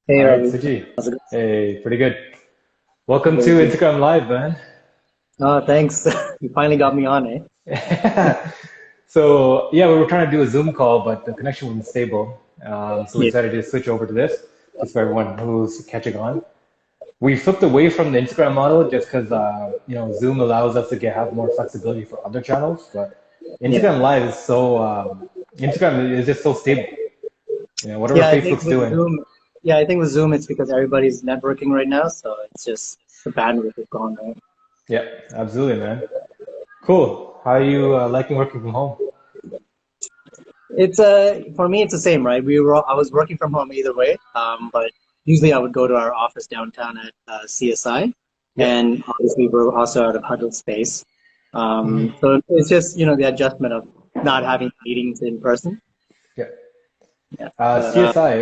Hey, All right, Ravi. Suji. How's it going? Hey, pretty good. Welcome to Very good. Instagram Live, man. Oh, thanks. You finally got me on, eh? So, yeah, we were trying to do a Zoom call, but the connection wasn't stable. So we Yeah. decided to switch over to this, just for everyone who's catching on. We flipped away from the Instagram model just because, Zoom allows us to have more flexibility for other channels. But Yeah. Instagram Live is Instagram is just so stable. Whatever Yeah, I think Facebook's with doing. Zoom, yeah, I think with Zoom, it's because everybody's networking right now, so it's just the bandwidth is gone, right? Yeah, absolutely, man. Cool. How are you liking working from home? It's for me, it's the same, right? I was working from home either way, but usually I would go to our office downtown at CSI, Yeah. and obviously we're also out of huddle space. Mhm. So it's just, the adjustment of not having meetings in person. Yeah. Yeah. But CSI,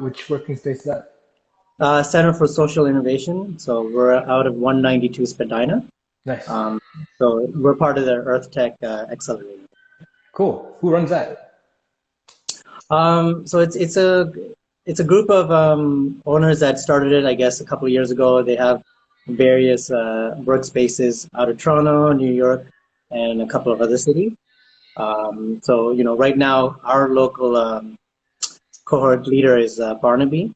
which working space is that? Center for Social Innovation. So we're out of 192 Spadina. Nice. Um, so we're part of the Earth Tech Accelerator. Cool. Who runs that? So it's a group of owners that started it, I guess, a couple of years ago. They have various workspaces out of Toronto, New York, and a couple of other cities. So right now our local cohort leader is Barnaby.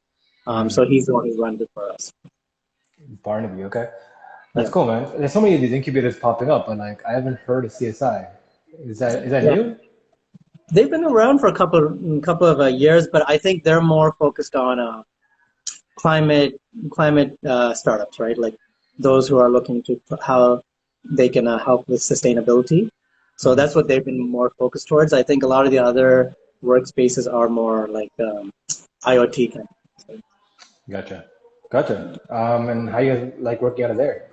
So Mm, he's the one who runs it for us. Barnaby, okay. That's Yeah. cool, man. There's so many of these incubators popping up, but like I haven't heard of CSI. Is that Yeah. new? They've been around for a couple of years, but I think they're more focused on climate climate startups, right? Like those who are looking to how they can help with sustainability. So Hmm. that's what they've been more focused towards. I think a lot of the other workspaces are more like IoT kind of. Gotcha. Gotcha. And how you like working out of there?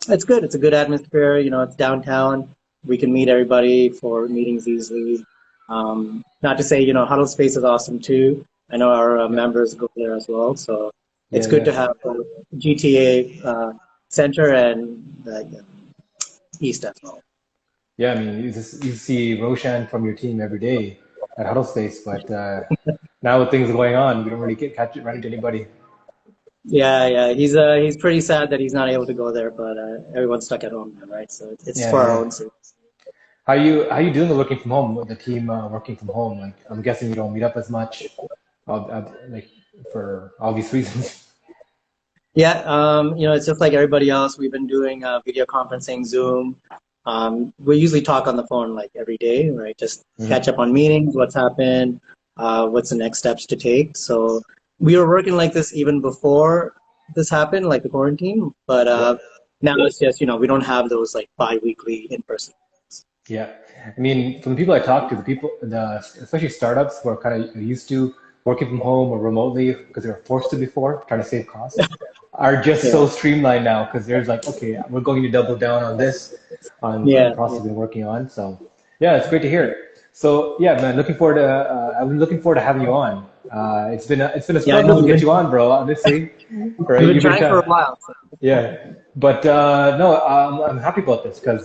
It's good. It's a good atmosphere. It's downtown. We can meet everybody for meetings easily. Not to say, Huddle Space is awesome too. I know our Yeah. members go there as well. So it's Yeah, good yeah. to have GTA Center and East as well. Yeah, I mean, you see Roshan from your team every day at Huddle Space, but now with things going on, we don't really run into anybody. Yeah, yeah. He's pretty sad that he's not able to go there, but everyone's stuck at home now, right? So it's Yeah, for our yeah. own sake. How you doing the working from home with the team working from home? Like I'm guessing you don't meet up as much, like for obvious reasons. Yeah, it's just like everybody else. We've been doing video conferencing, Zoom. We usually talk on the phone like every day, right? Just catch Hmm. up on meetings, what's happened, what's the next steps to take. So we were working like this even before this happened, like the quarantine. But Yeah, now it's just, we don't have those like bi-weekly in-person. yeah. I mean, from the people I talk to, especially startups who are kind of used to working from home or remotely because they were forced to before, trying to save costs, are just Yeah, so streamlined now because there's like, okay, we're going to double down on this, on the yeah, yeah. process we've been working on. So, yeah, it's great to hear. So, yeah, man, looking forward to. I've been looking forward to having you on. It's been a Yeah, I struggle know to get you on, bro. Honestly, we've right? been You've been trying for kind a while. So. yeah, but no, I'm happy about this because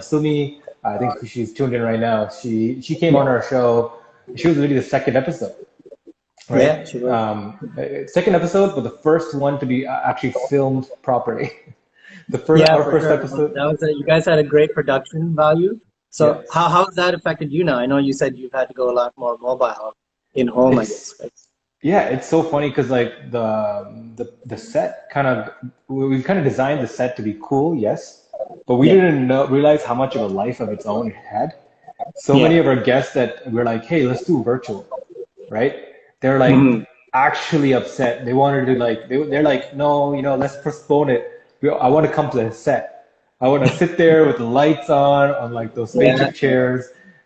Sumi, I think she's tuned in right now. She came on Yeah, our show. She was really the second episode, right? yeah, she was. Second episode, but the first one to be actually filmed properly. Yeah, Our for first sure. episode. You guys had a great production value. Yeah, So how's that affected you now? I know you said you've had to go a lot more mobile in home, I guess, it's right? yeah, it's so funny because like the set kind of we kind of designed the set to be cool, yes, but we Yeah, didn't realize how much of a life of its own it had. So many yeah. of our guests that we're like, hey, let's do virtual, right? They're like Hmm. actually upset. They wanted to like they're like, no, let's postpone it. I want to come to the set. I want to sit there with the lights on like those Yeah, spaceship chairs,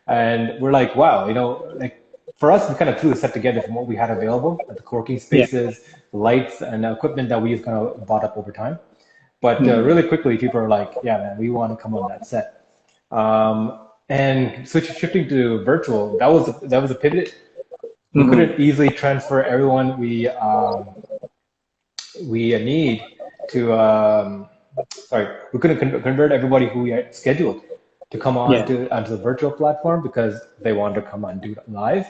and we're like, wow, like for us, we kind of threw the set together from what we had available at the co-working yeah. spaces, the lights, and equipment that we've kind of bought up over time. But Hmm. really quickly, people are like, yeah, man, we want to come on that set. And shifting to virtual, that was a pivot. We Hmm. couldn't easily transfer everyone we need to. Sorry, we couldn't convert everybody who we had scheduled to come on Yeah, to onto the virtual platform because they wanted to come on do it live.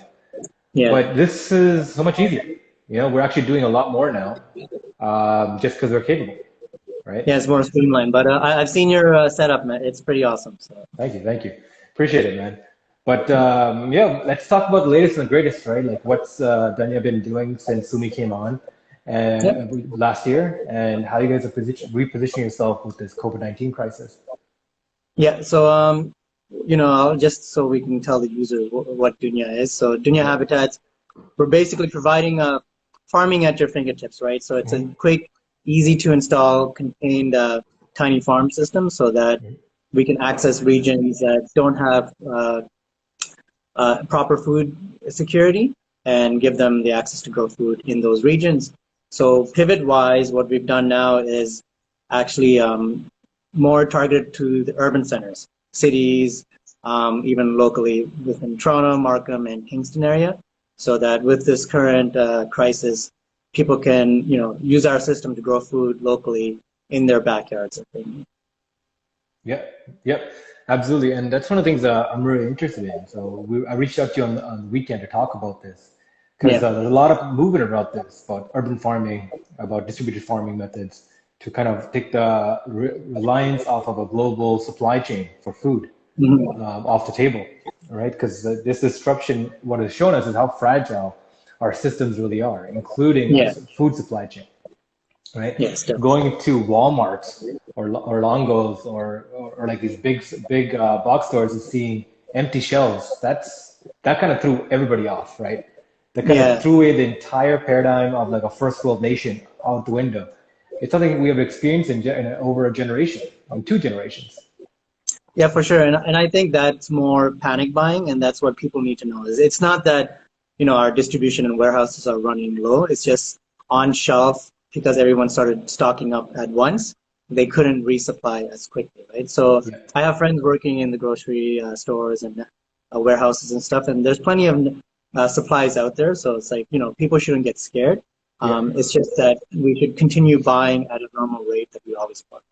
yeah. But this is so much easier, We're actually doing a lot more now, just because we're capable, right? Yeah, it's more streamlined. But I've seen your setup, man. It's pretty awesome. So Thank you, appreciate it, man. But yeah, let's talk about the latest and the greatest, right? Like what's Danya been doing since Sumi came on yeah, and last year, and how you guys are repositioning yourself with this COVID-19 crisis. yeah. So I'll just so we can tell the user what Dunya is. So Dunya Yeah. Habitats, we're basically providing farming at your fingertips, right? So it's a Mhm. quick, easy to install, contained tiny farm system, so that Mhm. we can access regions that don't have proper food security and give them the access to grow food in those regions. So pivot-wise, what we've done now is actually more targeted to the urban centers, cities, even locally within Toronto, Markham, and Kingston area, so that with this current crisis, people can use our system to grow food locally in their backyards if they need. Yep, absolutely. And that's one of the things that I'm really interested in. So I reached out to you on the weekend to talk about this because Yeah. there's a lot of movement about this, about urban farming, about distributed farming methods to kind of take the reliance off of a global supply chain for food Mhm. off the table, right? Because this disruption, what it's shown us is how fragile our systems really are, including our Yeah. food supply chain, right? Yes, definitely. Going to Walmarts or Longos or like these big box stores and seeing empty shelves, that kind of threw everybody off, right? That kind of Yeah. threw away the entire paradigm of like a first world nation out the window. It's something we have experienced over a generation, in 2 generations. Yeah, for sure. And I think that's more panic buying, and that's what people need to know is it's not that, our distribution and warehouses are running low. It's just on shelf because everyone started stocking up at once. They couldn't resupply as quickly, right? So Yeah, I have friends working in the grocery stores and warehouses and stuff, and there's plenty of supplies out there. So it's like, people shouldn't get scared. yeah. It's just that we should continue buying at a normal rate that we always bought.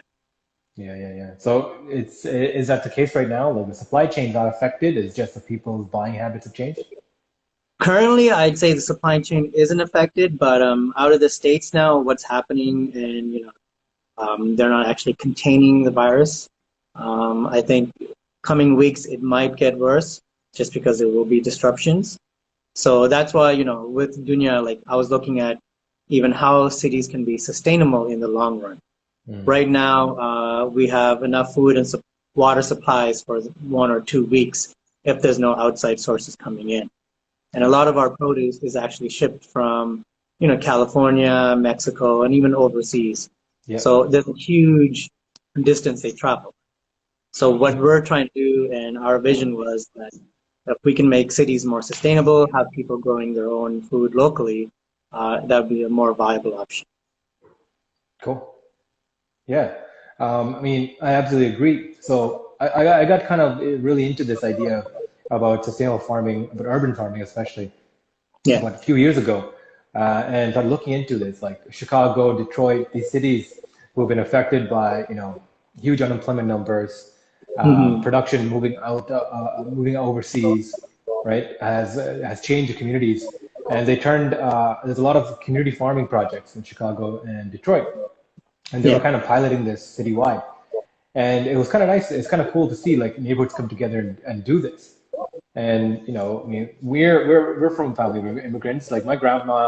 Yeah. So is that the case right now? Like the supply chain not affected, it's just the people's buying habits have changed? Currently, I'd say the supply chain isn't affected, but out of the states now, what's happening, and they're not actually containing the virus. I think coming weeks it might get worse, just because there will be disruptions. So that's why with Dunya, like I was looking at even how cities can be sustainable in the long run. Mm. Right now, we have enough food and water supplies for 1 or 2 weeks if there's no outside sources coming in. And a lot of our produce is actually shipped from, California, Mexico, and even overseas. Yeah. So there's a huge distance they travel. So what we're trying to do, and our vision was that if we can make cities more sustainable, have people growing their own food locally, that would be a more viable option. Cool. Yeah. I mean, I absolutely agree. So I got kind of really into this idea about sustainable farming, about urban farming especially, Yeah. about a few years ago, and started looking into this, like Chicago, Detroit, these cities who have been affected by, huge unemployment numbers, Hmm. production moving overseas, right, has changed the communities, and they turned. There's a lot of community farming projects in Chicago and Detroit, and they were Yeah. kind of piloting this citywide, and it was kind of nice. It's kind of cool to see like neighborhoods come together and do this. And I mean, we're from a family of immigrants. Like my grandma,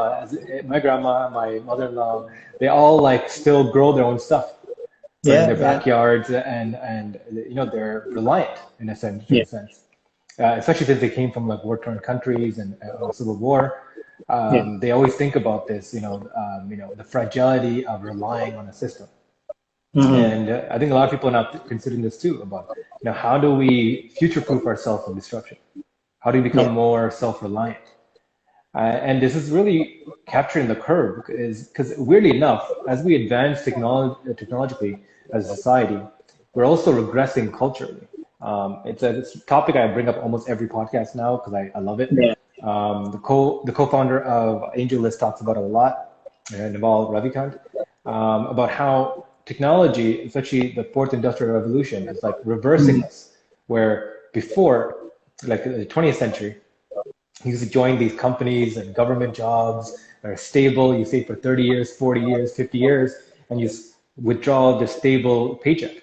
my mother-in-law, they all like still grow their own stuff, right, in Yeah. their Yeah. backyards, and they're reliant in a sense, Yeah. especially since they came from like war-torn countries and civil war. Yeah. They always think about this, the fragility of relying on a system. Hmm. And I think a lot of people are now considering this too about, how do we future-proof ourselves from disruption? How do we become Yeah. more self-reliant? And this is really capturing the curve, is because weirdly enough, as we advance technologically as a society, we're also regressing culturally. It's a topic I bring up almost every podcast now because I love it. Yeah. The co-founder of AngelList talks about it a lot, Naval Ravikant, about how technology, especially the fourth industrial revolution, is like reversing Mhm. us, where before, like the 20th century, You used to join these companies and government jobs that are stable. You save for 30 years, 40 years, 50 years, and you withdraw the stable paycheck.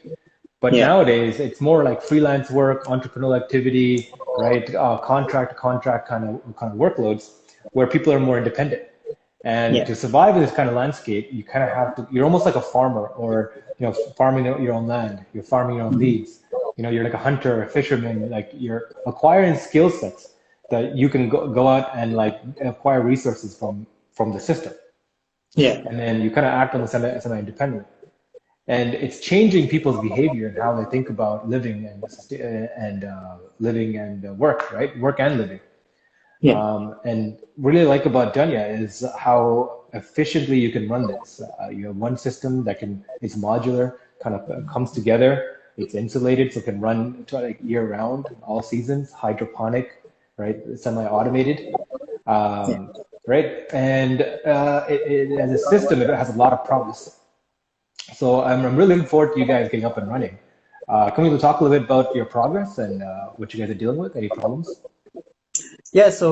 But Yeah. nowadays, it's more like freelance work, entrepreneurial activity, right? Contract to contract kind of workloads where people are more independent. And Yeah. to survive in this kind of landscape, you kind of have to, you're almost like a farmer or, farming your own land, you're farming your own Mhm. leaves. You're like a hunter, a fisherman, like you're acquiring skill sets that you can go out and like acquire resources from the system. Yeah. And then you kind of act on the semi-independent. And it's changing people's behavior and how they think about living and living and work, right? Work and living. Yeah. And really like about Dunya is how efficiently you can run this. You have one system that it's modular, kind of comes together. It's insulated, so it can run like year round, all seasons, hydroponic, right? Semi-automated, Yeah. right? And as a system, it has a lot of promise. So I'm really looking forward to you guys getting up and running. Can we talk a little bit about your progress and what you guys are dealing with? Any problems? Yeah, so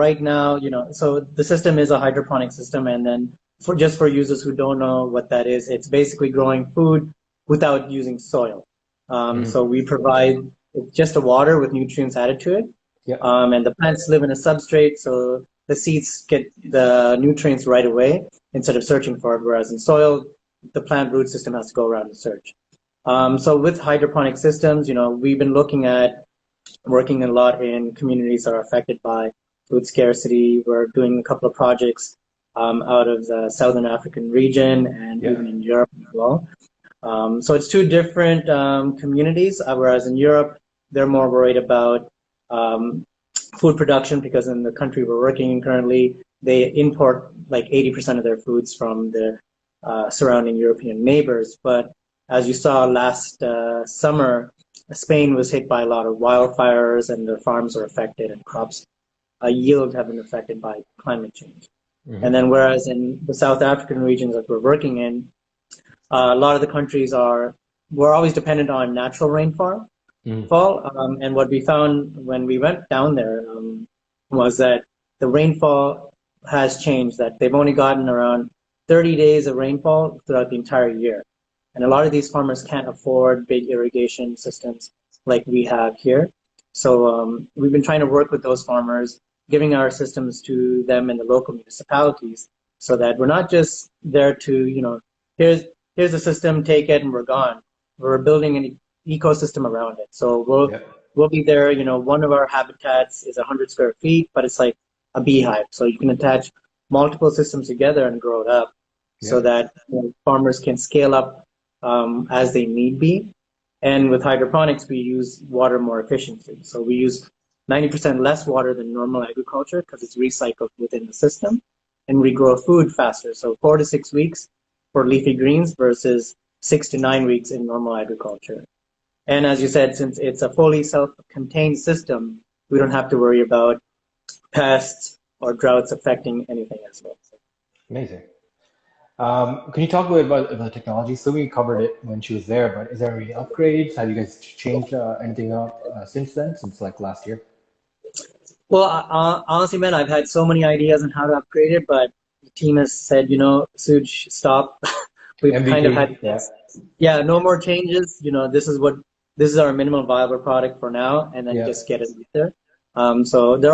right now, so the system is a hydroponic system, and then for users who don't know what that is, it's basically growing food without using soil. Hmm. So we provide just a water with nutrients added to it, Yeah. and the plants live in a substrate, so the seeds get the nutrients right away instead of searching for it. Whereas in soil, the plant root system has to go around and search. So with hydroponic systems, we've been looking at working a lot in communities that are affected by food scarcity. We're doing a couple of projects out of the Southern African region and Yeah. even in Europe as well. So it's two different communities, whereas in Europe, they're more worried about um, food production because in the country we're working in currently, they import like 80% of their foods from their surrounding European neighbors. But as you saw last summer, Spain was hit by a lot of wildfires and their farms are affected and crops yield have been affected by climate change. And Hmm. then whereas in the South African regions that we're working in, a lot of the countries we're always dependent on natural rainfall. Hmm. And what we found when we went down there was that the rainfall has changed, that they've only gotten around 30 days of rainfall throughout the entire year. And a lot of these farmers can't afford big irrigation systems like we have here. So we've been trying to work with those farmers, giving our systems to them in the local municipalities so that we're not just there to, here's here's a system, take it, and we're gone. We're building an ecosystem around it. So Yeah. we'll be there. One of our habitats is 100 square feet, but it's like a beehive. So you can attach multiple systems together and grow it up, Yeah. so that farmers can scale up as they need be. And with hydroponics, we use water more efficiently. So we use 90% less water than normal agriculture because it's recycled within the system, and we grow food faster. So 4 to 6 weeks for leafy greens versus 6 to 9 weeks in normal agriculture. And as you said, since it's a fully self-contained system, we don't have to worry about pests or droughts affecting anything as well. Amazing. Can you talk a little bit about technology? So we covered it when she was there, but is there any upgrades? Have you guys changed anything up since then, since like last year? Well, honestly, man, I've had so many ideas on how to upgrade it, but the team has said, Suj, stop. We've kind of had, MVP, yeah, yeah, no more changes. This is our minimum viable product for now, and then yeah, just get it out there. So there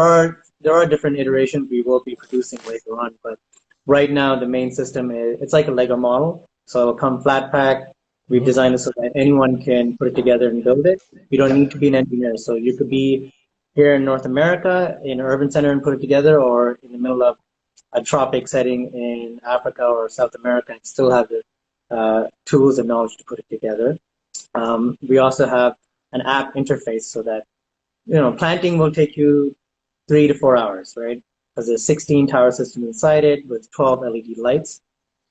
are different iterations we will be producing later on, but right now the main system it's like a Lego model. So it'll come flat pack. We've hmm, designed it so that anyone can put it together and build it. You don't yeah, need to be an engineer. So you could be here in North America in an urban center and put it together, or in the middle of a tropic setting in Africa or South America and still have the tools and knowledge to put it together. We also have an app interface so that planting will take you 3 to 4 hours, right? Because there's 16 tower systems inside it with 12 LED lights.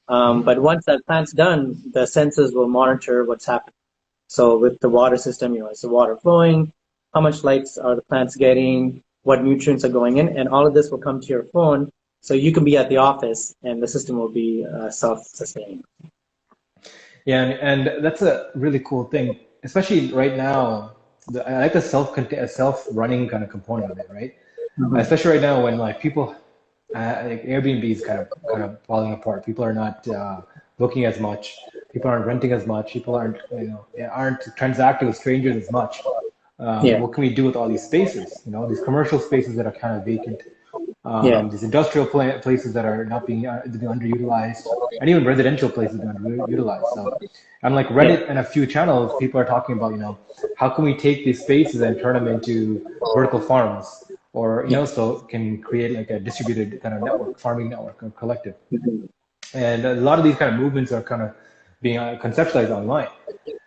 hmm, But once that plant's done, the sensors will monitor what's happening. So with the water system, is the water flowing? How much lights are the plants getting? What nutrients are going in? And all of this will come to your phone. So you can be at the office and the system will be self-sustaining. yeah, and that's a really cool thing, especially right now. I like the self-running kind of component of it, right? especially right now when like people, like Airbnb is kind of falling apart. People are not booking as much. People aren't renting as much. People aren't transacting with strangers as much. Yeah. What can we do with all these spaces? These commercial spaces that are kind of vacant, Yeah. these industrial places that are not being underutilized, and even residential places being underutilized. So, on like Yeah. Reddit and a few channels, people are talking about, how can we take these spaces and turn them into vertical farms, or Yeah. so can create like a distributed kind of network, farming network or collective. Mhm. And a lot of these kind of movements are kind of being conceptualized online.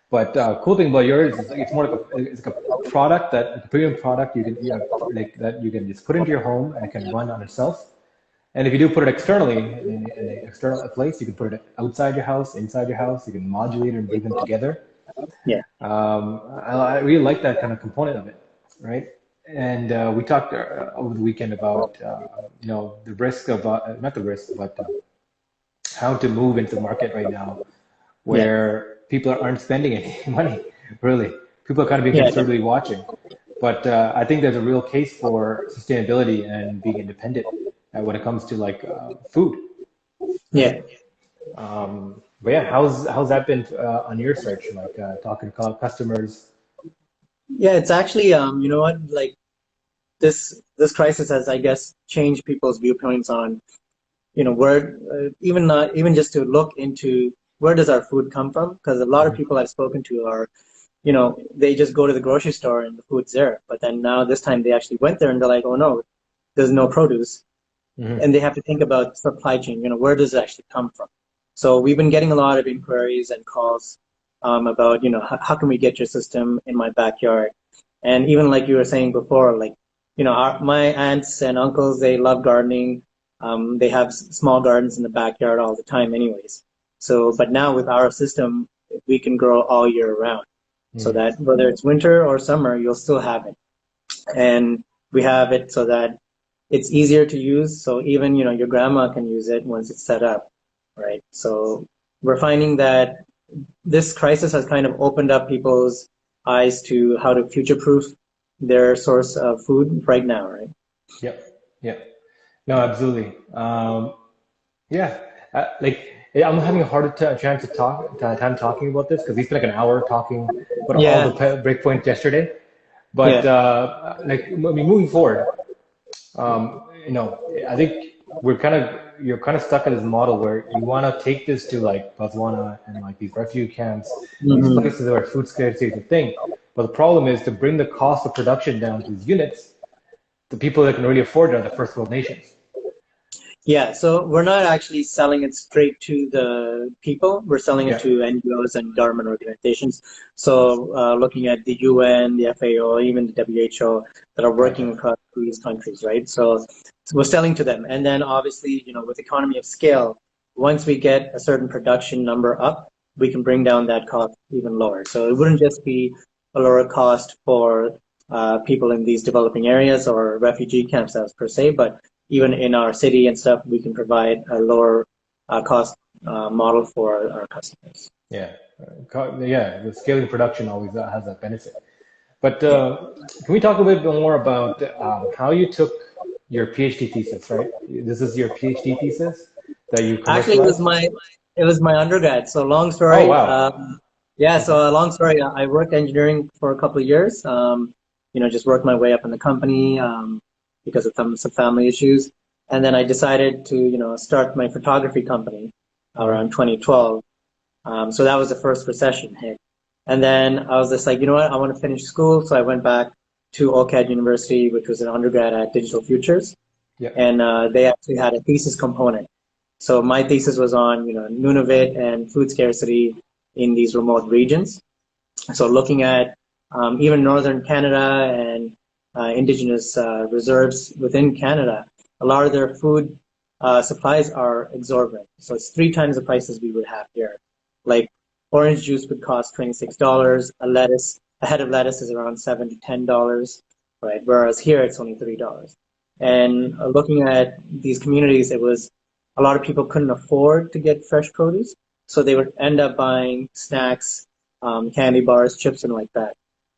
But cool thing about yours is like it's more like a product a premium product like that you can just put into your home and it can run on itself. And if you do put it externally in an external place, you can put it outside your house, inside your house. You can modulate it and bring them together. Yeah. I really like that kind of component of it, right? And we talked over the weekend about the risk of not the risk, but how to move into the market right now Yeah. where people aren't spending any money, really. People are kind of being Yeah. conservatively watching. But I think there's a real case for sustainability and being independent when it comes to like food, Yeah. right? But yeah, how's that been on your search? Like talking to customers? Yeah. It's actually, you know what, like this crisis has, I guess, changed people's viewpoints on, where, even not even just to look into where does our food come from? Because a lot of Hmm. people I've spoken to are, they just go to the grocery store and the food's there. But then now this time they actually went there and they're like, oh no, there's no produce. Hmm. And they have to think about supply chain, where does it actually come from? So we've been getting a lot of inquiries and calls about, how can we get your system in my backyard? And even like you were saying before, like, my aunts and uncles, they love gardening. They have small gardens in the backyard all the time anyways. So, but now with our system, we can grow all year round. So Hmm. that whether it's winter or summer, you'll still have it. And we have it so that it's easier to use. So even, your grandma can use it once it's set up, right? So we're finding that this crisis has kind of opened up people's eyes to how to future-proof their source of food right now, right? Yep. Yep. No, absolutely. Yeah, like I'm having a harder chance to time talking about this because we spent like an hour talking about all the Yeah, breakpoints yesterday. But yeah, like I mean, moving forward, I think you're kind of stuck in this model where you want to take this to like Botswana and like these refugee camps, these hmm, places where food scarcity is a thing. But the problem is to bring the cost of production down to these units. The people that can really afford it are the first world nations. yeah. So we're not actually selling it straight to the people. We're selling it Yeah. to NGOs and government organizations. So looking at the UN, the FAO, even the WHO that are Right. working Right. across these countries, right? So we're selling to them. And then obviously, with economy of scale, once we get a certain production number up, we can bring down that cost even lower. So it wouldn't just be a lower cost for people in these developing areas or refugee camps as per se, but even in our city and stuff, we can provide a lower cost model for our customers. Yeah, yeah. The scaling production always has that benefit. But Yeah. can we talk a bit more about how you took your PhD thesis? Right, this is your PhD thesis that you Actually, commercialized. it was my undergrad. So long Oh story. wow. Yeah. Okay. So a long story. I worked engineering for a couple of years. Just worked my way up in the company because of some family issues, and then I decided to start my photography company Hmm. around 2012. So that was the first recession hit. And then I was just like, you know what, I want to finish school. So I went back to OCAD University, which was an undergrad at Digital Futures. Yeah. And they actually had a thesis component. So my thesis was on, Nunavut and food scarcity in these remote regions. So looking at even northern Canada and indigenous reserves within Canada, a lot of their food supplies are exorbitant. So it's three times the prices we would have here. Like orange juice would cost $26. A head of lettuce is around $7 to $10, right? Whereas here it's only $3. And looking at these communities, it was a lot of people couldn't afford to get fresh produce, so they would end up buying snacks, candy bars, chips, and like that.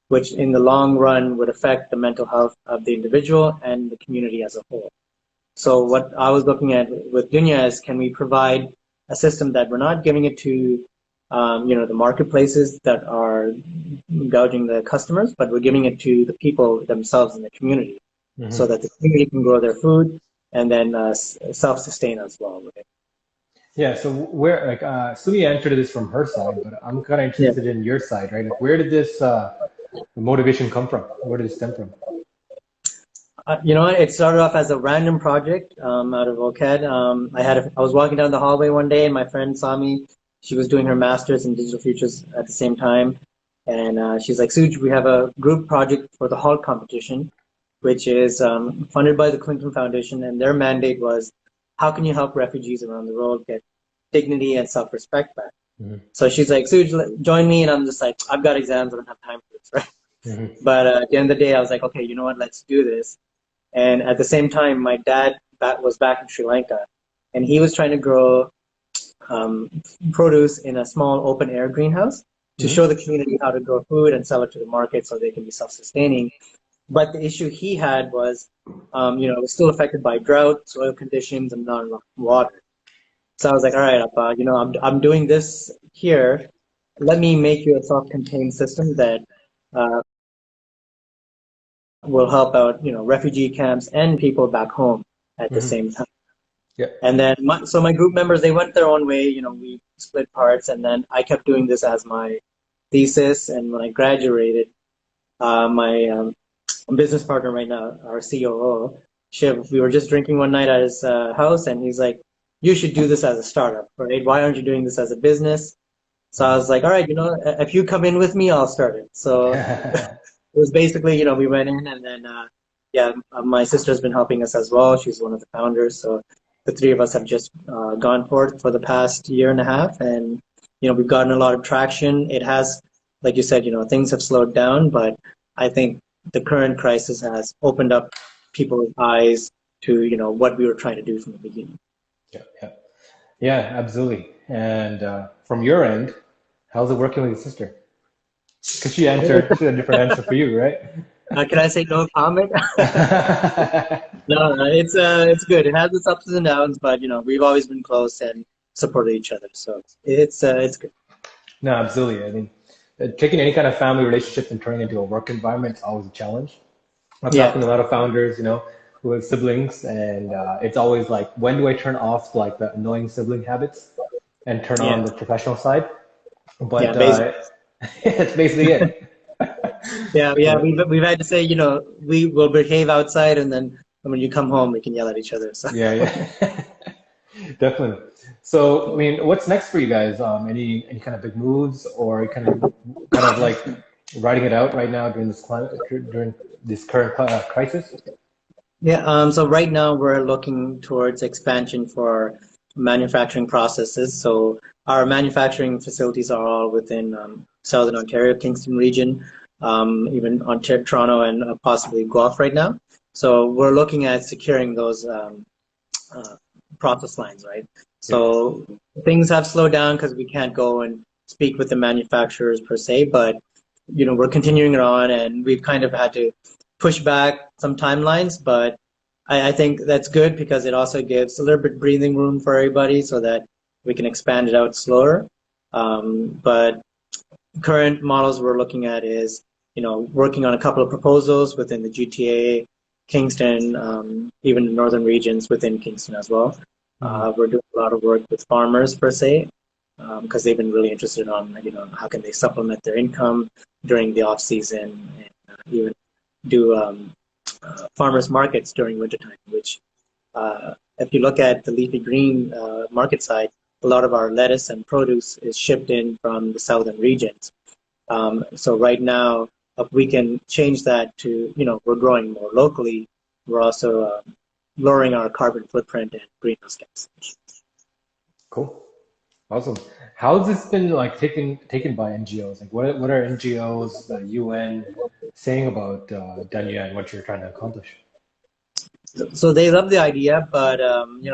which in the long run would affect the mental health of the individual and the community as a whole. So what I was looking at with Dunya is, can we provide a system that we're not giving it to the marketplaces that are gouging the customers, but we're giving it to the people themselves in the community, so that the community can grow their food and then self-sustain as well. Right? Yeah, so where like Sumi answered this from her side, but I'm kind of Yeah. interested in your side, right? Like, where did this motivation come from? Where did it stem from? It started off as a random project out of OCAD. I was walking down the hallway one day, and my friend saw me. She was doing her master's in digital futures at the same time, and she's like, "Suj, we have a group project for the Hall competition, which is funded by the Clinton Foundation, and their mandate was, how can you help refugees around the world get dignity and self-respect back?" So she's like, "Suj, join me," and I'm just like, "I've got exams, I don't have time for this, right?" But at the end of the day, I was like, "Okay, you know what? Let's do this." And at the same time, my dad was back in Sri Lanka, and he was trying to grow produce in a small open air greenhouse to show the community how to grow food and sell it to the market so they can be self-sustaining. But the issue he had was, it was still affected by drought, soil conditions, and not enough water. So I was like, all right, Appa, I'm doing this here. Let me make you a self-contained system that will help out, refugee camps and people back home at the same time. Yeah. And then, so my group members, they went their own way. We split parts, and then I kept doing this as my thesis. And when I graduated, my business partner right now, our COO, Shiv, we were just drinking one night at his house, and he's like, "You should do this as a startup, right? Why aren't you doing this as a business?" So I was like, "All right, if you come in with me, I'll start it." So it was basically, we went in, and then, my sister's been helping us as well. She's one of the founders. So the three of us have just gone forth for the past year and a half, and, we've gotten a lot of traction. It has, like you said, things have slowed down, but I think the current crisis has opened up people's eyes to, what we were trying to do from the beginning. Yeah, absolutely. And from your end, how's it working with your sister? Because she answered a different answer for you, right? Can I say no comment? No, it's good. It has its ups and downs, but we've always been close and supported each other, so it's good. No, absolutely. I mean, taking any kind of family relationship and turning it into a work environment is always a challenge. I've talked to a lot of founders, who have siblings, and it's always like, when do I turn off like the annoying sibling habits and turn on the professional side? But it's basically it. Yeah, we've had to say, we will behave outside, and then when you come home, we can yell at each other. So. Yeah, definitely. So, I mean, what's next for you guys? Any kind of big moves, or kind of like riding it out right now during this current crisis? Yeah. So right now we're looking towards expansion for manufacturing processes. So our manufacturing facilities are all within Southern Ontario, Kingston region, even Ontario, Toronto, and possibly Guelph right now. So we're looking at securing those process lines, right? So things have slowed down because we can't go and speak with the manufacturers per se, but we're continuing it on, and we've kind of had to push back some timelines, but I think that's good because it also gives a little bit breathing room for everybody so that we can expand it out slower. But current models we're looking at is, working on a couple of proposals within the GTA, Kingston, even the northern regions within Kingston as well. We're doing a lot of work with farmers per se, because they've been really interested on, how can they supplement their income during the off season, and even do farmers markets during wintertime, which if you look at the leafy green market side, a lot of our lettuce and produce is shipped in from the southern regions. So right now, if we can change that to, we're growing more locally, we're also lowering our carbon footprint and greenhouse gas. Cool. Awesome. How's this been like taken by NGOs? Like, what are NGOs, the UN, saying about Danya and what you're trying to accomplish? So they love the idea, but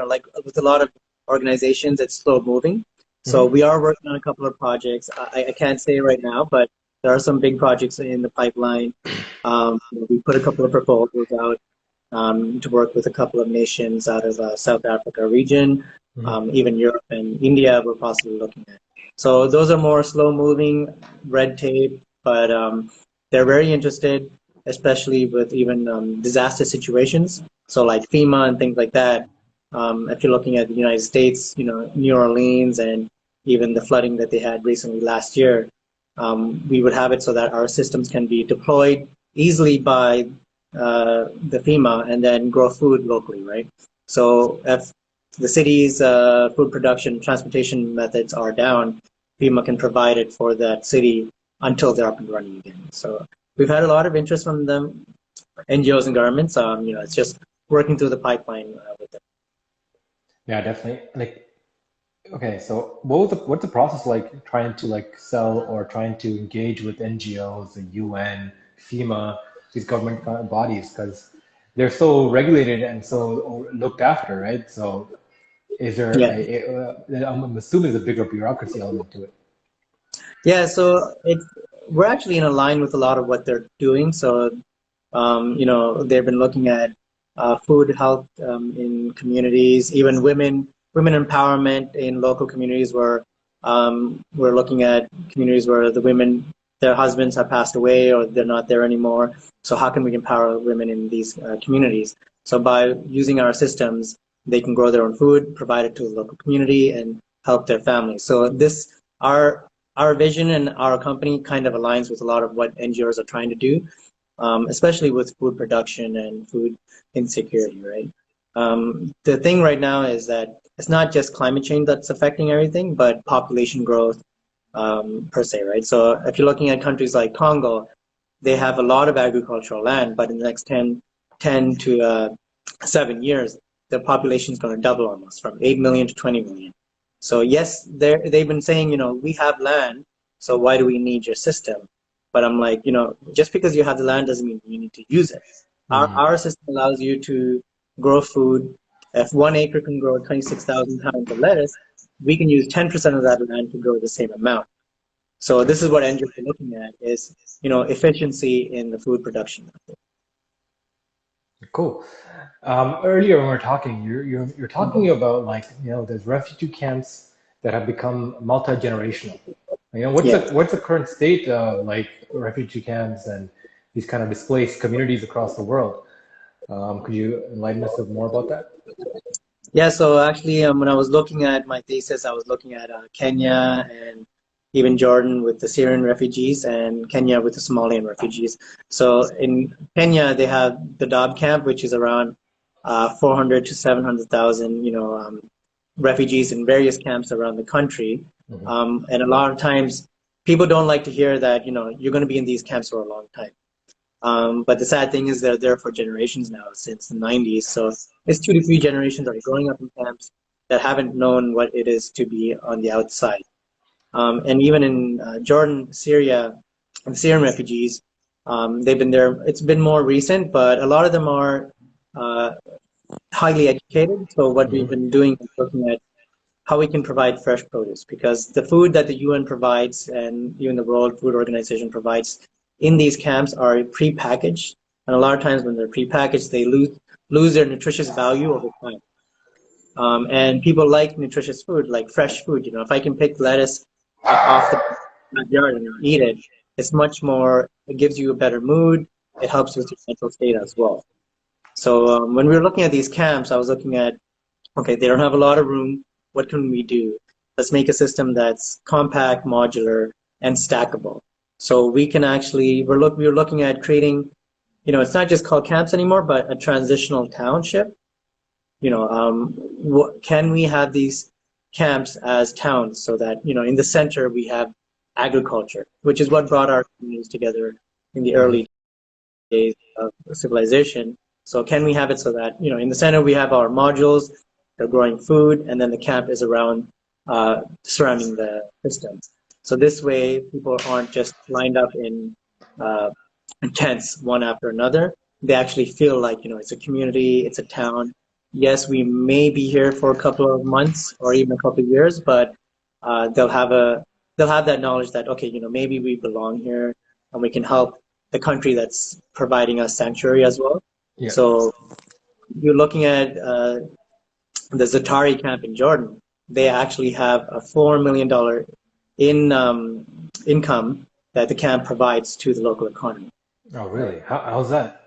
like with a lot of organizations, it's slow moving. So we are working on a couple of projects. I can't say right now, but there are some big projects in the pipeline. We put a couple of proposals out to work with a couple of nations out of South Africa region, even Europe and India we're possibly looking at. So those are more slow-moving, red tape, but they're very interested, especially with even disaster situations. So like FEMA and things like that. If you're looking at the United States, New Orleans and even the flooding that they had recently last year, we would have it so that our systems can be deployed easily by the FEMA and then grow food locally, right? So if the city's food production transportation methods are down, FEMA can provide it for that city until they're up and running again. So we've had a lot of interest from them, NGOs and governments. It's just working through the pipeline with them. Yeah, definitely. Like, okay, so what's the process like trying to like sell or trying to engage with NGOs, the UN, FEMA, these government bodies, because they're so regulated and so looked after, right? So is there Yeah. I'm assuming there's a bigger bureaucracy element to it. Yeah, so we're actually in line with a lot of what they're doing. So, they've been looking at food health in communities, even women empowerment in local communities where we're looking at communities where the women, their husbands have passed away or they're not there anymore. So how can we empower women in these communities? So by using our systems, they can grow their own food, provide it to the local community, and help their families. So our vision and our company kind of aligns with a lot of what NGOs are trying to do, especially with food production and food insecurity, right? The thing right now is that it's not just climate change that's affecting everything, but population growth per se, right? So if you're looking at countries like Congo, they have a lot of agricultural land, but in the next 10 to 7 years, the population is going to double almost from 8 million to 20 million. So yes, they've been saying, we have land, so why do we need your system? But I'm like, just because you have the land doesn't mean you need to use it. Our system allows you to grow food. If 1 acre can grow 26,000 pounds of lettuce, we can use 10% of that land to grow the same amount. So this is what NGOs are looking at is, efficiency in the food production method. Cool. Earlier when we were talking, you're talking about like there's refugee camps that have become multi-generational. What's the current state of like refugee camps and these kind of displaced communities across the world? Could you enlighten us more about that? Yeah, so actually, when I was looking at my thesis, I was looking at Kenya and even Jordan with the Syrian refugees and Kenya with the Somalian refugees. So in Kenya, they have the Dadaab camp, which is around 400 to 700,000, refugees in various camps around the country. And a lot of times, people don't like to hear that, you're going to be in these camps for a long time. But the sad thing is they're there for generations now, since the 90s. So it's 2 to 3 generations that are growing up in camps that haven't known what it is to be on the outside. And even in Jordan, Syria, and Syrian refugees, they've been there. It's been more recent, but a lot of them are highly educated. So what we've been doing is looking at how we can provide fresh produce, because the food that the UN provides and even the World Food Organization provides in these camps are pre-packaged. And a lot of times when they're pre-packaged, they lose their nutritious value over time. And people like nutritious food, like fresh food. If I can pick lettuce off the backyard and eat it, it's much more, it gives you a better mood. It helps with your mental state as well. So when we were looking at these camps, I was looking at, okay, they don't have a lot of room. What can we do? Let's make a system that's compact, modular, and stackable. So we can actually, we were looking at creating, it's not just called camps anymore, but a transitional township. Can we have these camps as towns so that, in the center we have agriculture, which is what brought our communities together in the early days of civilization. So can we have it so that, in the center we have our modules, they're growing food, and then the camp is around, surrounding the system. So this way people aren't just lined up in tents one after another. They actually feel like, it's a community, it's a town. Yes, we may be here for a couple of months or even a couple of years, but they'll have a they'll have that knowledge that, okay, maybe we belong here and we can help the country that's providing us sanctuary as well. Yeah. So you're looking at the Zatari camp in Jordan. They actually have a $4 million in income that the camp provides to the local economy. Oh, really? How's that?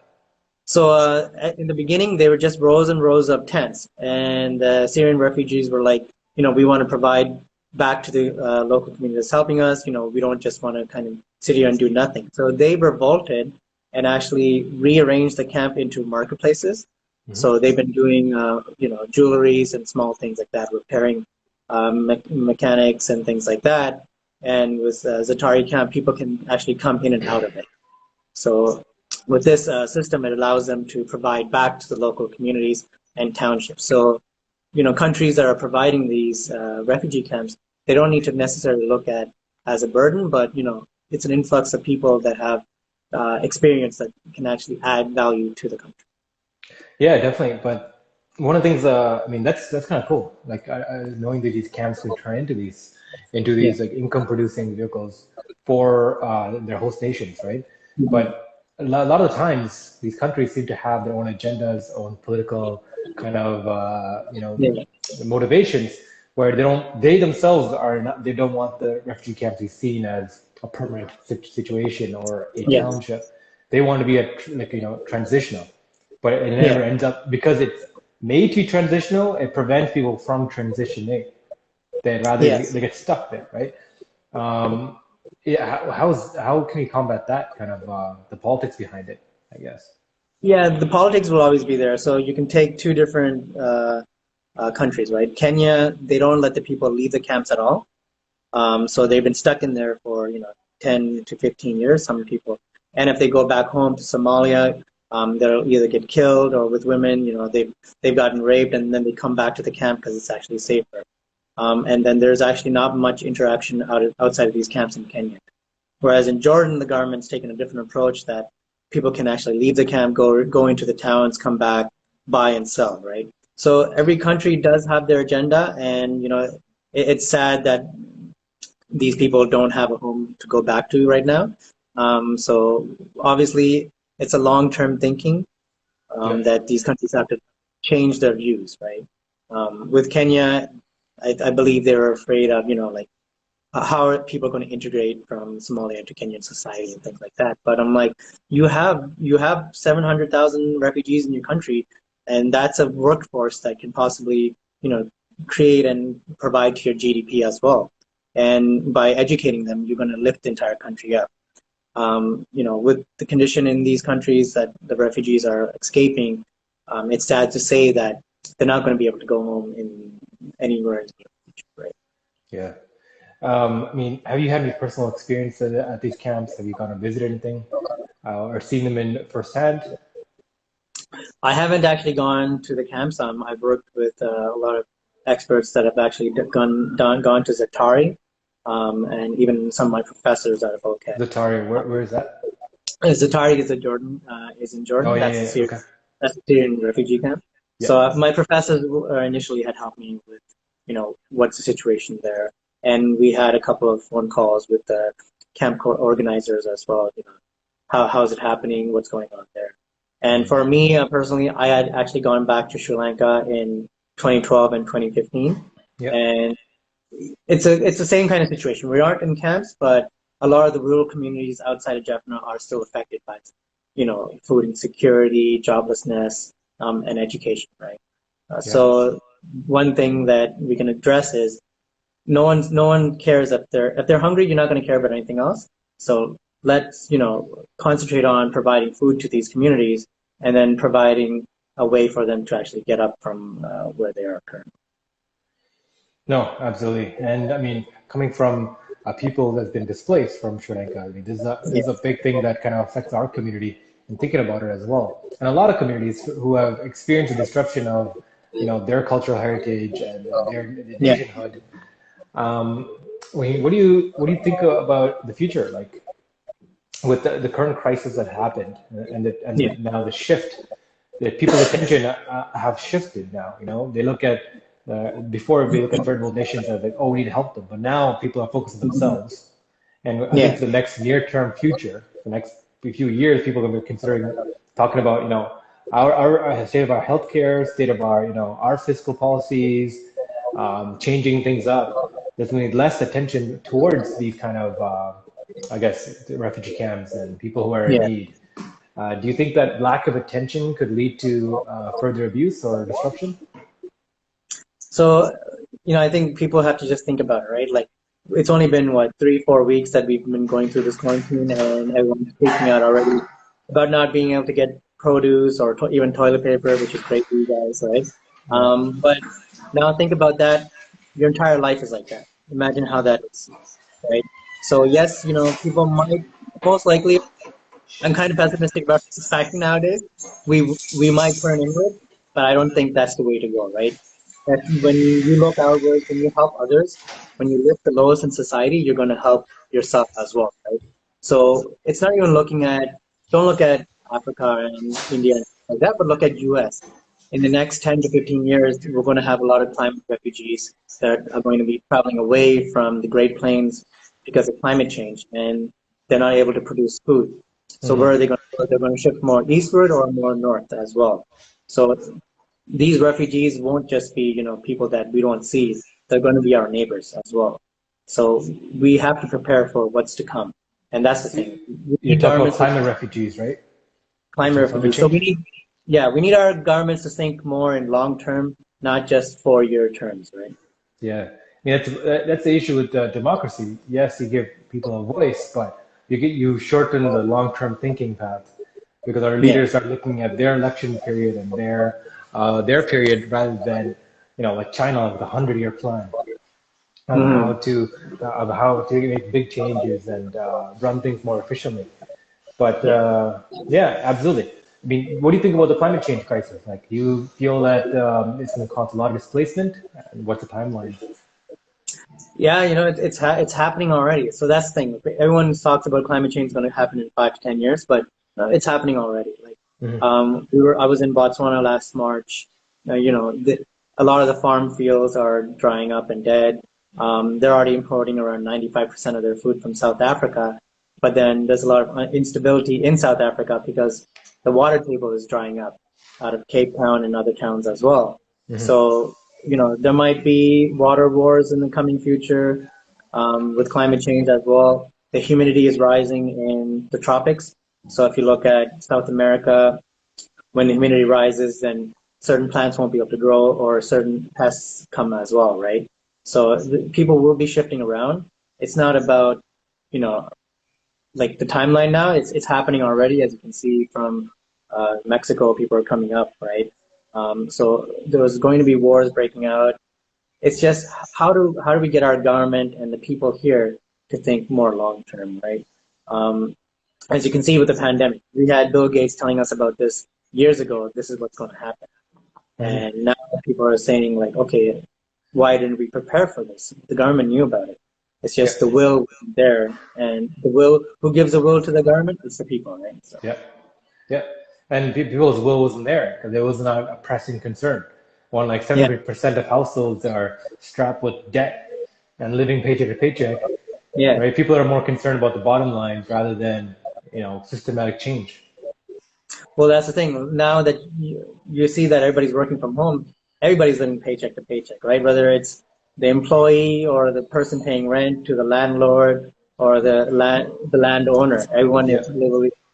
So in the beginning, they were just rows and rows of tents, and Syrian refugees were like, we want to provide back to the local community that's helping us. We don't just want to kind of sit here and do nothing. So they revolted and actually rearranged the camp into marketplaces. Mm-hmm. So they've been doing, jewelries and small things like that, repairing mechanics and things like that. And with Zatari camp, people can actually come in and out of it. So with this system, it allows them to provide back to the local communities and townships. So, countries that are providing these refugee camps, they don't need to necessarily look at as a burden, but, it's an influx of people that have experience that can actually add value to the country. Yeah, definitely. But one of the things, that's kind of cool. Like knowing that these camps can turn into these like income producing vehicles for their host nations, right? Mm-hmm. But a lot of the times, these countries seem to have their own agendas, own political kind of motivations, where they themselves they don't want the refugee camp to be seen as a permanent situation or a township. They want to be transitional, but it never ends up, because it's made to be transitional. It prevents people from transitioning. They'd rather they get stuck there, right? How can we combat that kind of the politics behind it, I guess? Yeah, the politics will always be there. So you can take two different countries, right? Kenya, they don't let the people leave the camps at all. So they've been stuck in there for 10 to 15 years, some people. And if they go back home to Somalia, they'll either get killed, or with women, they've gotten raped, and then they come back to the camp because it's actually safer. And then there's actually not much interaction outside of these camps in Kenya. Whereas in Jordan, the government's taken a different approach that people can actually leave the camp, go into the towns, come back, buy and sell, right? So every country does have their agenda, and it's sad that these people don't have a home to go back to right now. So obviously, it's a long-term thinking that these countries have to change their views, right? With Kenya, I believe they were afraid of, how are people going to integrate from Somalia into Kenyan society and things like that. But I'm like, you have 700,000 refugees in your country, and that's a workforce that can possibly, create and provide to your GDP as well. And by educating them, you're going to lift the entire country up. With the condition in these countries that the refugees are escaping, it's sad to say that they're not going to be able to go home anywhere in the future, right? Yeah. Have you had any personal experience at these camps? Have you gone and visited anything or seen them in firsthand? I haven't actually gone to the camps. I've worked with a lot of experts that have actually gone to Zatari, and even some of my professors out of OCAD. Zatari, where is that? Zatari is in Jordan. Oh, that's okay. That's a Syrian refugee camp. Yeah. So my professors initially had helped me with, what's the situation there. And we had a couple of phone calls with the camp organizers as well. How is it happening? What's going on there? And for me personally, I had actually gone back to Sri Lanka in 2012 and 2015. Yeah. And it's the same kind of situation. We aren't in camps, but a lot of the rural communities outside of Jaffna are still affected by, food insecurity, joblessness, and education, right? So one thing that we can address is no one cares if they're hungry. You're not going to care about anything else. So let's concentrate on providing food to these communities, and then providing a way for them to actually get up from where they are currently. No, absolutely. And coming from a people that's been displaced from Sri Lanka, this is a big thing that kind of affects our community, and thinking about it as well. And a lot of communities who have experienced the disruption of their cultural heritage and their nationhood. What do you think about the future, like with the current crisis that happened, and now the shift, that people's attention have shifted now? They look at Before we look at third world nations as like, oh, we need to help them, but now people are focused on Mhm. themselves. And I think Yeah, for the next near-term future, the next few years, people are going to be considering talking about, our state of our healthcare, state of our, our fiscal policies, changing things up. There's going to be less attention towards these kind of, I guess, refugee camps and people who are in yeah. need. Do you think that lack of attention could lead to further abuse or disruption? So, I think people have to just think about it, right? Like, it's only been what, 3, 4 weeks that we've been going through this quarantine, and everyone's freaking out already about not being able to get produce or even toilet paper, which is great for you guys, right? Yeah. But now think about that. Your entire life is like that. Imagine how that is, right? So yes, people might most likely. I'm kind of pessimistic about society nowadays. We might turn inward, but I don't think that's the way to go, right? That when you look outwards, when you help others, when you lift the lowest in society, you're going to help yourself as well, right? So it's not even don't look at Africa and India and like that, but look at US. In the next 10 to 15 years, we're going to have a lot of climate refugees that are going to be traveling away from the Great Plains because of climate change, and they're not able to produce food. So where Hmm. are they going to go? They're going to shift more eastward or more north as well. So these refugees won't just be, people that we don't see. They're going to be our neighbors as well. So we have to prepare for what's to come. And that's the thing. We You're need talking about governments to climate refugees, right? climate Which are climate refugees. So change? we need our governments to think more in long term, not just 4 year terms, right? Yeah. I mean, that's the issue with democracy. Yes, you give people a voice, but you shorten the long-term thinking path because our Yeah. leaders are looking at their election period and their period rather than, like China with a 100-year plan on Hmm. how to make big changes and run things more efficiently. But Yeah. yeah, absolutely. I mean, what do you think about the climate change crisis? Like, do you feel that it's going to cause a lot of displacement? And what's the timeline? Yeah, it's happening already. So that's the thing. Everyone talks about climate change is going to happen in 5 to 10 years, but it's happening already. Like, Hmm. I was in Botswana last March. A lot of the farm fields are drying up and dead. They're already importing around 95% of their food from South Africa, but then there's a lot of instability in South Africa because the water table is drying up out of Cape Town and other towns as well. Hmm. So, there might be water wars in the coming future with climate change as well. The humidity is rising in the tropics. So if you look at South America, when the humidity rises, then certain plants won't be able to grow or certain pests come as well, right? So people will be shifting around. It's not about, you know, like the timeline now. It's happening already, as you can see from Mexico. People are coming up, right? So there's going to be wars breaking out. It's just how do we get our government and the people here to think more long term, right? Um, as you can see with the pandemic, we had Bill Gates telling us about this years ago. This is what's going to happen, Hmm. and now people are saying like, okay, why didn't we prepare for this? The government knew about it. It's Yeah, just the will wasn't there, and the will. Who gives the will to the government? It's the people, right? So yeah, yeah. And people's will wasn't there because it was not a pressing concern. One like yeah, 70% of households are strapped with debt and living paycheck to paycheck, yeah. right? People are more concerned about the bottom line rather than, systematic change. Well, that's the thing. Now that you see that everybody's working from home, everybody's living paycheck to paycheck, right? Whether it's the employee or the person paying rent to the landlord or the landowner, everyone Yeah. is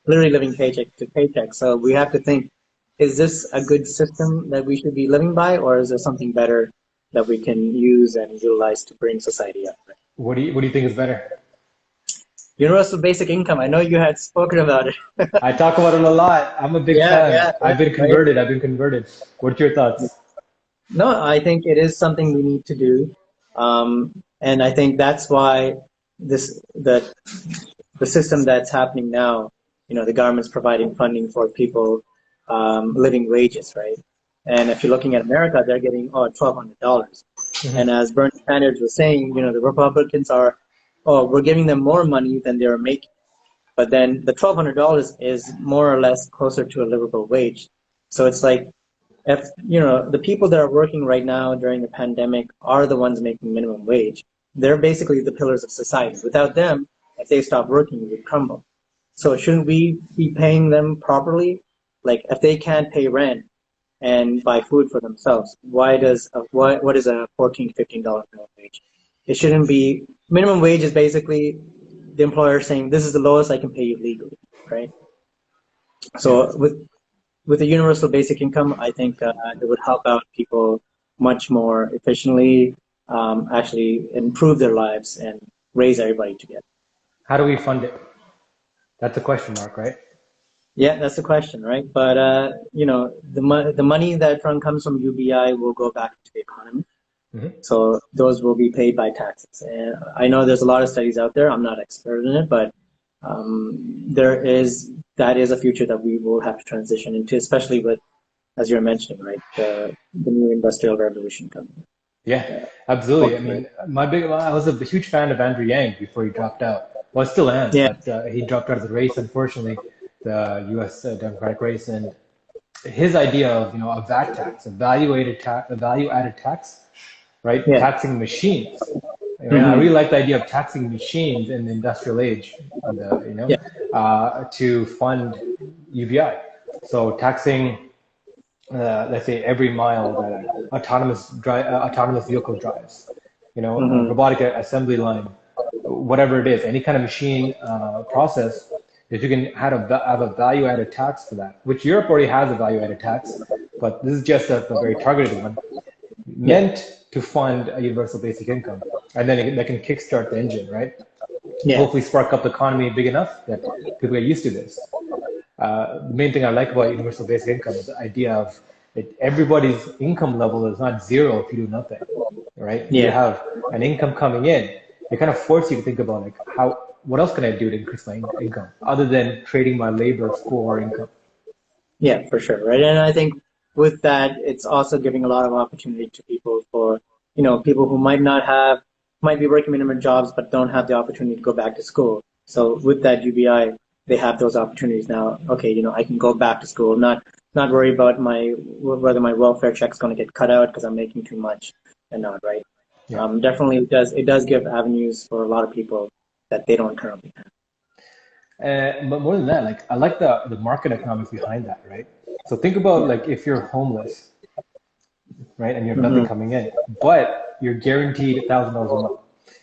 literally living paycheck to paycheck. So we have to think, is this a good system that we should be living by, or is there something better that we can use and utilize to bring society up? What do you think is better? Universal basic income. I know you had spoken about it. I talk about it a lot. I'm a big Yeah, fan. yeah, yeah, I've been right. converted. I've been converted. What's your thoughts? No, I think it is something we need to do, and I think that's why this the system that's happening now, the government's providing funding for people living wages, right? And if you're looking at America, they're getting $1,200, Hmm. and as Bernie Sanders was saying, the Republicans are, we're giving them more money than they're making, but then the $1,200 is more or less closer to a livable wage, so it's like if, you know, the people that are working right now during the pandemic are the ones making minimum wage. They're basically the pillars of society. Without them, if they stop working, we would crumble. So shouldn't we be paying them properly? Like if they can't pay rent and buy food for themselves, what is a $14 to $15 minimum wage? It shouldn't be. Minimum wage is basically the employer saying this is the lowest I can pay you legally, right? Yeah. So with a universal basic income, I think it would help out people much more efficiently, actually improve their lives and raise everybody together. How do we fund it? That's a question mark, right? Yeah, that's the question, right? But you know, the money that comes from UBI will go back into the economy. Mm-hmm. So those will be paid by taxes. And I know there's a lot of studies out there. I'm not expert in it, but that is a future that we will have to transition into, especially with, as you're mentioning, right, the new industrial revolution coming. Yeah, absolutely. I mean, I was a huge fan of Andrew Yang before he dropped out. Well, I still am, Yeah. but he dropped out of the race, unfortunately, the U.S. Democratic race. And his idea of, a VAT tax, a value-added tax, right? Yeah. Taxing machines. I Mm-hmm. really like the idea of taxing machines in the industrial age, Yeah. to fund UBI. So taxing, let's say, every mile that an autonomous vehicle drives, Mm-hmm. robotic assembly line, whatever it is, any kind of machine process. If you can have a value-added tax for that, which Europe already has a value-added tax, but this is just a very targeted one, Yeah. meant to fund a universal basic income, and then that can kickstart the engine, right? Yeah. Hopefully, spark up the economy big enough that people get used to this. The main thing I like about universal basic income is the idea of everybody's income level is not zero if you do nothing, right? If you Yeah. have an income coming in, it kind of forces you to think about like what else can I do to increase my income other than trading my labor for income. Yeah, for sure, right? And I think with that, it's also giving a lot of opportunity to people for, you know, people who might be working minimum jobs, but don't have the opportunity to go back to school. So with that UBI, they have those opportunities now. Okay, you know, I can go back to school, not worry about whether my welfare check's going to get cut out because I'm making too much and not, right? Yeah. Definitely it does give avenues for a lot of people that they don't currently have. But more than that, like I like the market economics behind that, right? So think about Yeah. like if you're homeless, right, and you have nothing Mm-hmm. coming in, but you're guaranteed $1,000 a month.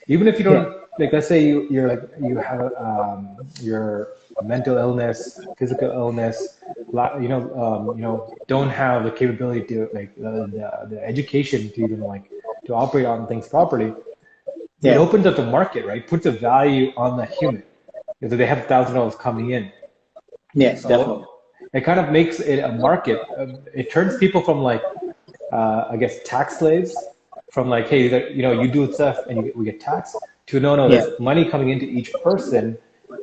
Even if you Yeah. don't, like, let's say you have your mental illness, physical illness, don't have the capability to like the education to even like to operate on things properly. It Yeah. opens up the market, right? Puts a value on the human because they have $1,000 coming in. Yeah, definitely. So it kind of makes it a market. It turns people from like, I guess, tax slaves, from like, hey, you do stuff and we get taxed, to no, Yeah. there's money coming into each person,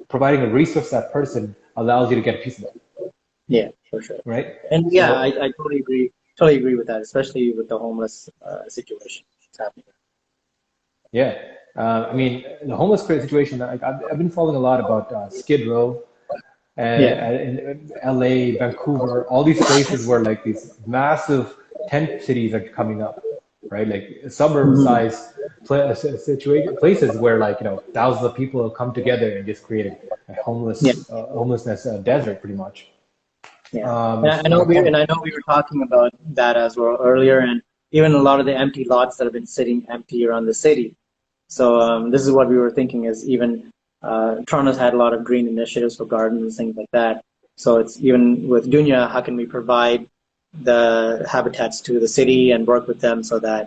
providing a resource that person allows you to get a piece of it, Yeah, for sure. right? And yeah, I So totally agree with that, especially with the homeless situation that's happening. yeah, I mean, the homeless situation. I've been following a lot about Skid Row Yeah. in LA, Vancouver, all these places where like these massive tent cities are coming up, right? Like Hmm. suburb-sized places where like thousands of people have come together and just created a Yeah. homelessness desert, pretty much. Yeah. And California. I know we were talking about that as well earlier, and even a lot of the empty lots that have been sitting empty around the city. So this is what we were thinking is even Toronto's had a lot of green initiatives for gardens and things like that. So it's even with Dunya, how can we provide the habitats to the city and work with them so that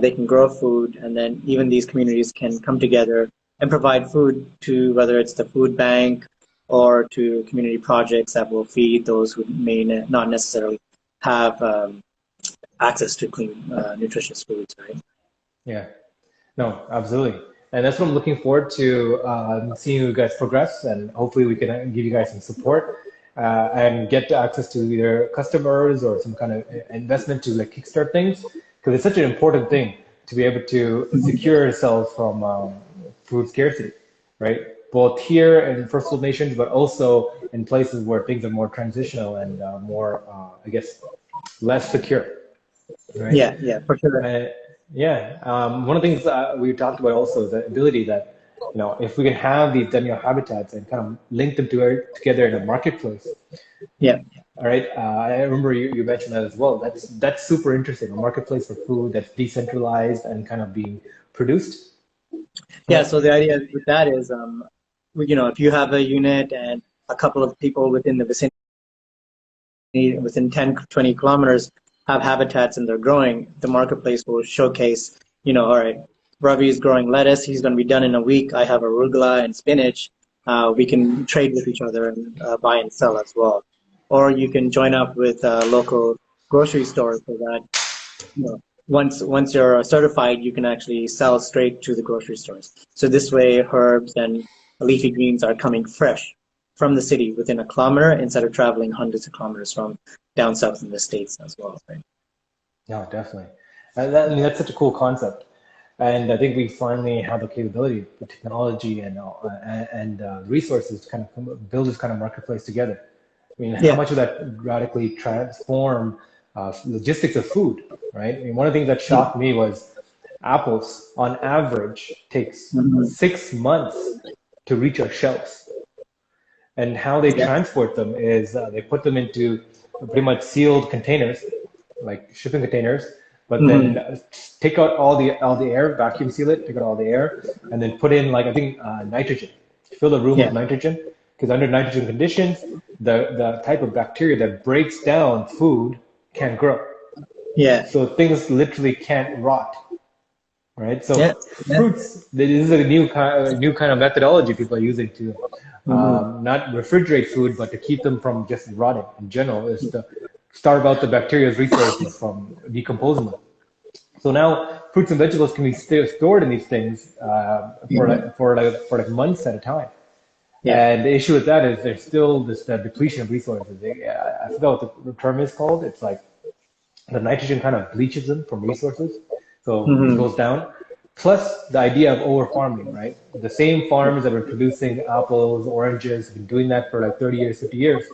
they can grow food, and then even these communities can come together and provide food to whether it's the food bank or to community projects that will feed those who may not necessarily have access to clean, nutritious foods, right? Yeah. No, absolutely. And that's what I'm looking forward to seeing you guys progress, and hopefully we can give you guys some support and get access to either customers or some kind of investment to like kickstart things, because it's such an important thing to be able to secure yourself from food scarcity, right? Both here in first world nations, but also in places where things are more transitional and more, I guess, less secure, right? Yeah, yeah, for sure. Yeah, one of the things we talked about also is the ability that, if we can have these demo habitats and kind of link them together in a marketplace. Yeah. All right. I remember you mentioned that as well. That's super interesting. A marketplace for food that's decentralized and kind of being produced. Yeah, Right. so the idea with that is, if you have a unit and a couple of people within the vicinity, within 10, 20 kilometers, have habitats and they're growing, the marketplace will showcase, all right, Ravi is growing lettuce, he's going to be done in a week. I have arugula and spinach. We can trade with each other and buy and sell as well. Or you can join up with local grocery stores so that, once you're certified, you can actually sell straight to the grocery stores. So this way, herbs and leafy greens are coming fresh from the city within a kilometer instead of traveling hundreds of kilometers from down south in the States as well, right? No, definitely. I mean, that's such a cool concept. And I think we finally have the capability, the technology and resources to kind of build this kind of marketplace together. I mean, how Yeah. much would that radically transform logistics of food, right? I mean, one of the things that shocked me was apples, on average, takes Mhm. 6 months to reach our shelves. And how they Yeah. transport them is they put them into pretty much sealed containers, like shipping containers, but then Hmm. take out all the air, vacuum seal it, take out all the air, and then put in, like, I think, nitrogen. Fill the room with Yeah. nitrogen, because under nitrogen conditions, the type of bacteria that breaks down food can grow. Yeah. So things literally can't rot, right? Yeah. So Yeah. fruits, this is a new kind of methodology people are using to Hmm. not refrigerate food, but to keep them from just rotting in general, is to starve out the bacteria's resources from decomposing them. So now fruits and vegetables can be stored in these things for like months at a time. Yeah. And the issue with that is there's still this depletion of resources. I forgot what the term is called. It's like the nitrogen kind of bleaches them from resources, so it Hmm. goes down. Plus the idea of over farming, right? The same farms that were producing apples, oranges, have been doing that for like 30 years, 50 years,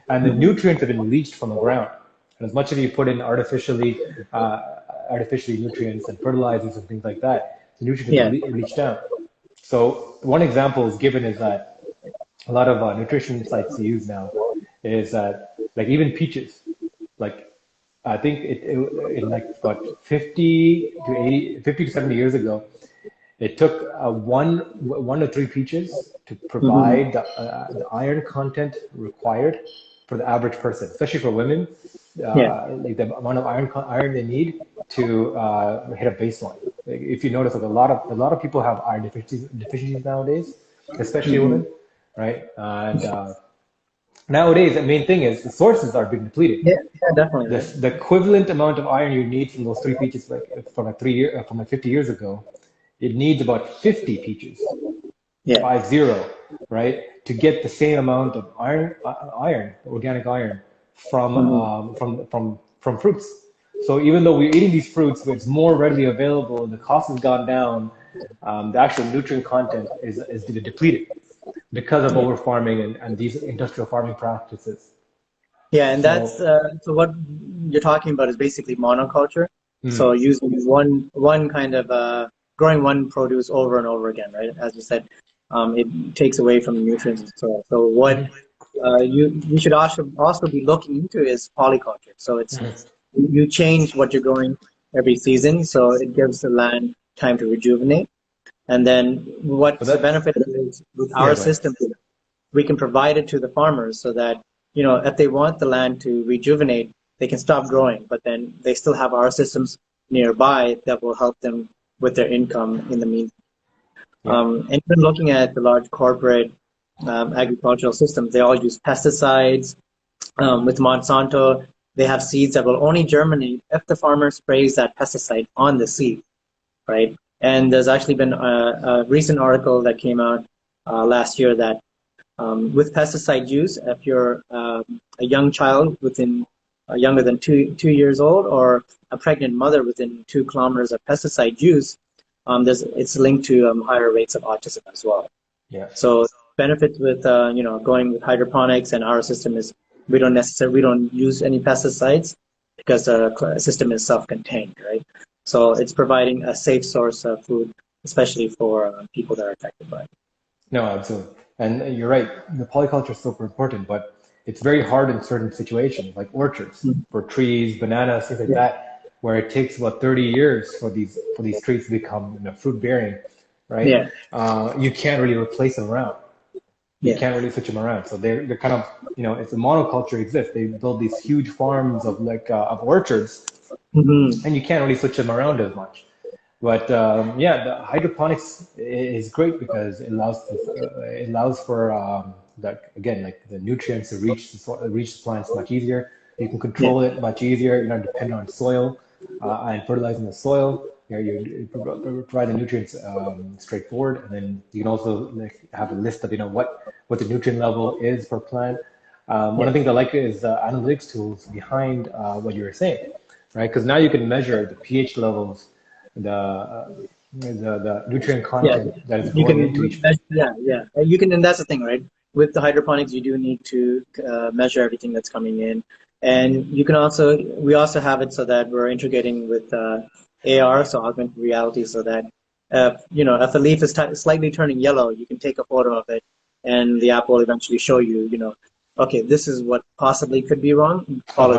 and the Hmm. nutrients have been leached from the ground. And as much as you put in artificially nutrients and fertilizers and things like that, the nutrients have Yeah. been leached down. So one example is given is that a lot of nutrition sites you use now is that, like, even peaches, like, I think in like about 50 to 70 years ago, it took one to three peaches to Hmm. provide the iron content required for the average person, especially for women, Yeah. like the amount of iron they need to hit a baseline. Like, if you notice, like, a lot of people have iron deficiencies nowadays, especially Hmm. women, right? And nowadays, the main thing is the sources are being depleted. Yeah. Yeah. Definitely, The, right? the equivalent amount of iron you need from those three peaches, like from like 50 years ago, it needs about 50 peaches, Yeah. 50, right, to get the same amount of iron, organic iron, from Hmm. fruits. So even though we're eating these fruits, where it's more readily available and the cost has gone down, the actual nutrient content is depleted because of Yeah. over farming and these industrial farming practices. Yeah, and that's So, so what you're talking about is basically monoculture. So mm, using one kind of growing one produce over and over again, right? As you said, it takes away from the nutrients and so on. So what mhm, you should also be looking into is polyculture. So it's mhm. you change what you're growing every season, so it gives the land time to rejuvenate. And then But what's the that, benefit is with yeah, our go ahead. system, we can provide it to the farmers so that, if they want the land to rejuvenate, they can stop growing, but then they still have our systems nearby that will help them with their income in the meantime. Yeah. And even looking at the large corporate agricultural systems, they all use pesticides. With Monsanto, they have seeds that will only germinate if the farmer sprays that pesticide on the seed, right? And there's actually been a recent article that came out last year that with pesticide use, if you're a young child within younger than 2 years old, or a pregnant mother within 2 kilometers of pesticide use, it's linked to higher rates of autism as well. Yeah. So benefits with going with hydroponics and our system is we don't use any pesticides. because the system is self-contained, right? So it's providing a safe source of food, especially for people that are affected by it. No, absolutely. And you're right. The polyculture is super important, but it's very hard in certain situations, like orchards Mhm. for trees, bananas, things like Yeah, that, where it takes about 30 years for these trees to become, fruit bearing, right? yeah, You can't really replace them around. You yeah. can't really switch them around. So they're kind of, it's a monoculture exists. They build these huge farms of of orchards, Hmm. and you can't really switch them around as much. But yeah, the hydroponics is great because it allows for that again, like the nutrients to reach the plants much easier. You can Yeah, control it much easier. You're not dependent on soil and fertilizing the soil. You provide the nutrients straightforward, and then you can also like have a list of what the nutrient level is per plant. One yeah, of the things I like is analytics tools behind what you were saying, right? Because now you can measure the pH levels, the nutrient yeah. content that is You going into can each. measure, yeah, yeah. You can, and that's the thing, right? With the hydroponics, you do need to measure everything that's coming in, and you can also, we also have it so that we're integrating with AR, so augmented reality, so that if the leaf is slightly turning yellow, you can take a photo of it, and the app will eventually show you, okay, this is what possibly could be wrong. Oh wow,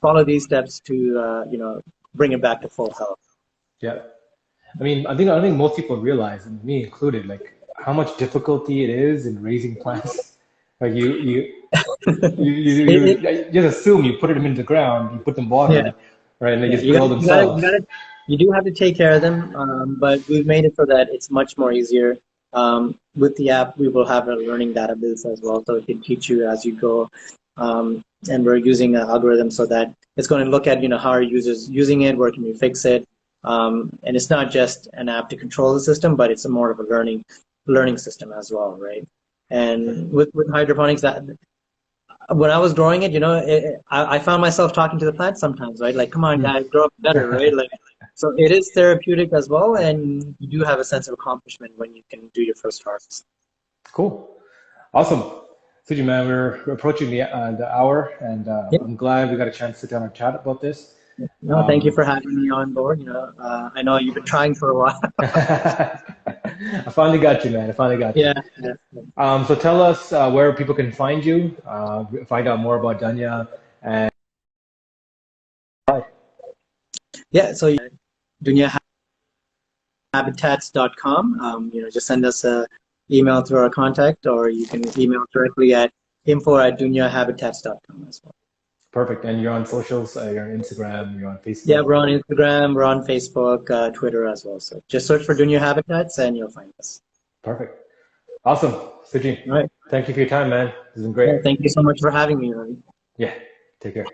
Follow these steps to bring it back to full health. yeah. I mean, I think most people realize, and me included, like how much difficulty it is in raising plants. Like It, you just assume you put them into the ground, you put them yeah. water, right, and they Yeah, just grow themselves. you do have to take care of them, but we've made it so that it's much more easier. With the app, we will have a learning database as well, so it can teach you as you go. And we're using an algorithm so that it's going to look at, how are users using it, where can we fix it. And it's not just an app to control the system, but it's a more of a learning system as well, right? And with hydroponics, that when I was growing it, I found myself talking to the plant sometimes, right? Like, come on, Hmm. guys, grow up better, right? Like, so it is therapeutic as well, and you do have a sense of accomplishment when you can do your first harvest. Cool, awesome. Suji, man, we're approaching the hour, and Yeah. I'm glad we got a chance to sit down and chat about this. No, thank you Um, for having me on board. I know you've been trying for a while. I finally got you, man. I finally got you. Yeah, yeah, So tell us where people can find you, find out more about Danya, and yeah. So dunyahabitats.com. Just send us a email through our contact, or you can email directly at info@dunyahabitats.com as well. perfect. And you're on socials, you're on Instagram, you're on Yeah, Facebook. we're on Instagram, we're on Facebook, Twitter as well. So just search for Dunya Habitats and you'll find us. Perfect. Awesome. Suji, All right. thank you for your time, man. This has been great. Yeah, thank you so much for having me, Ravi. Yeah, take care.